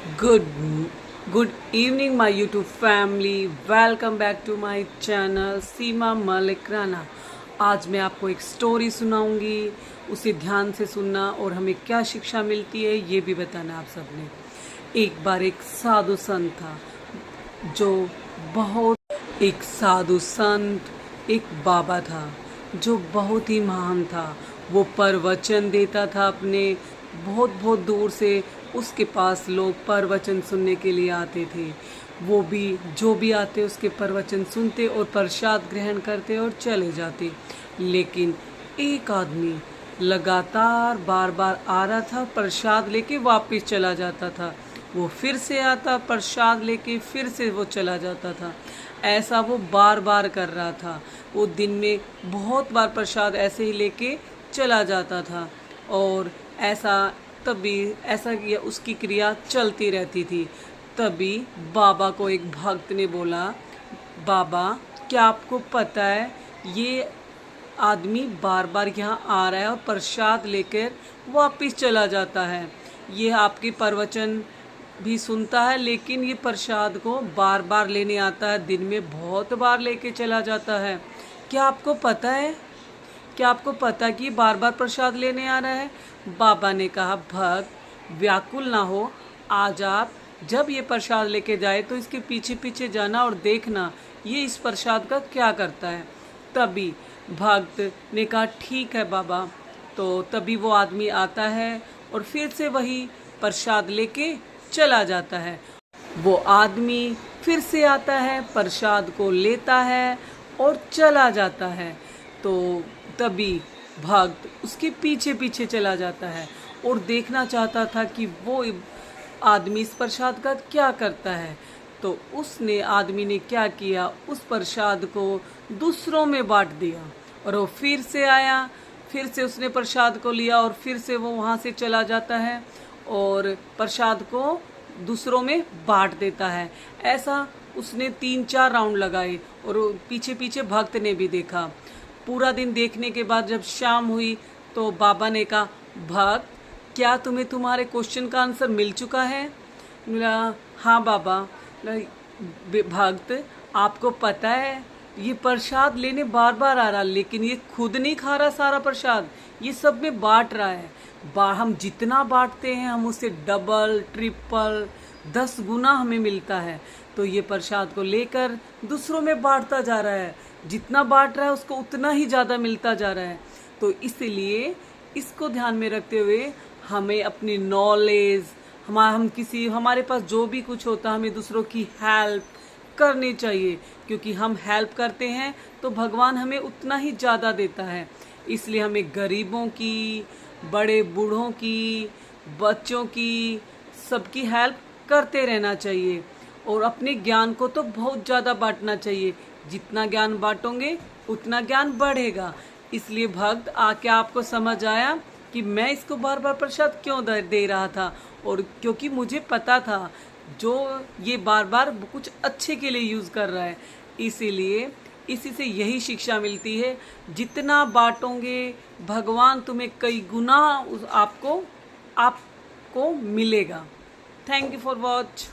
Good good evening my YouTube family. Welcome back to my channel सीमा मलिक राना। आज मैं आपको एक स्टोरी सुनाऊंगी, उसे ध्यान से सुनना और हमें क्या शिक्षा मिलती है ये भी बताना आप सबने। एक बार एक साधु संत था जो बहुत एक साधु संत एक बाबा था जो बहुत ही महान था। वो प्रवचन देता था अपने बहुत बहुत दूर से उसके पास लोग प्रवचन सुनने के लिए आते थे। वो भी जो भी आते उसके प्रवचन सुनते और प्रसाद ग्रहण करते और चले जाते। लेकिन एक आदमी लगातार बार बार आ रहा था, प्रसाद लेके वापस चला जाता था। वो फिर से आता, प्रसाद लेके फिर से वो चला जाता था। ऐसा वो बार बार कर रहा था। वो दिन में बहुत बार प्रसाद ऐसे ही लेके चला जाता था और ऐसा किया उसकी क्रिया चलती रहती थी। तभी बाबा को एक भक्त ने बोला, बाबा क्या आपको पता है ये आदमी बार बार यहाँ आ रहा है और प्रसाद लेकर वापस चला जाता है। ये आपके प्रवचन भी सुनता है लेकिन ये प्रसाद को बार बार लेने आता है, दिन में बहुत बार लेके चला जाता है। क्या आपको पता है? क्या आपको पता कि बार बार प्रसाद लेने आ रहा है? बाबा ने कहा, भक्त व्याकुल ना हो, आज आप जब ये प्रसाद लेके जाए तो इसके पीछे पीछे जाना और देखना ये इस प्रसाद का क्या करता है। तभी भक्त ने कहा, ठीक है बाबा। तो तभी वो आदमी आता है और फिर से वही प्रसाद लेके चला जाता है। वो आदमी फिर से आता है, प्रसाद को लेता है और चला जाता है। तो तभी भक्त उसके पीछे पीछे चला जाता है और देखना चाहता था कि वो आदमी इस प्रसाद का क्या करता है। तो आदमी ने क्या किया, उस प्रसाद को दूसरों में बांट दिया और वो फिर से आया, फिर से उसने प्रसाद को लिया और फिर से वो वहाँ से चला जाता है और प्रसाद को दूसरों में बांट देता है। ऐसा उसने 3-4 राउंड लगाए और पीछे पीछे भक्त ने भी देखा। पूरा दिन देखने के बाद जब शाम हुई तो बाबा ने कहा, भक्त क्या तुम्हें तुम्हारे क्वेश्चन का आंसर मिल चुका है? बोला, हाँ बाबा। भक्त आपको पता है ये प्रसाद लेने बार बार आ रहा लेकिन ये खुद नहीं खा रहा सारा प्रसाद, ये सब में बांट रहा है। हम जितना बांटते हैं हम उससे डबल ट्रिपल 10 गुना हमें मिलता है। तो ये प्रसाद को लेकर दूसरों में बांटता जा रहा है, जितना बांट रहा है उसको उतना ही ज़्यादा मिलता जा रहा है। तो इसलिए इसको ध्यान में रखते हुए हमें अपनी नॉलेज हमारे पास जो भी कुछ होता है हमें दूसरों की हेल्प करनी चाहिए, क्योंकि हम हेल्प करते हैं तो भगवान हमें उतना ही ज़्यादा देता है। इसलिए हमें गरीबों की, बड़े बूढ़ों की, बच्चों की, सबकी हेल्प करते रहना चाहिए और अपने ज्ञान को तो बहुत ज़्यादा बांटना चाहिए। जितना ज्ञान बांटोगे उतना ज्ञान बढ़ेगा। इसलिए भक्त क्या आपको समझ आया कि मैं इसको बार बार प्रसाद क्यों दे रहा था? और क्योंकि मुझे पता था जो ये बार बार कुछ अच्छे के लिए यूज़ कर रहा है। इसीलिए इसी से यही शिक्षा मिलती है, जितना बांटोगे भगवान तुम्हें कई गुना आपको मिलेगा। Thank you for watch.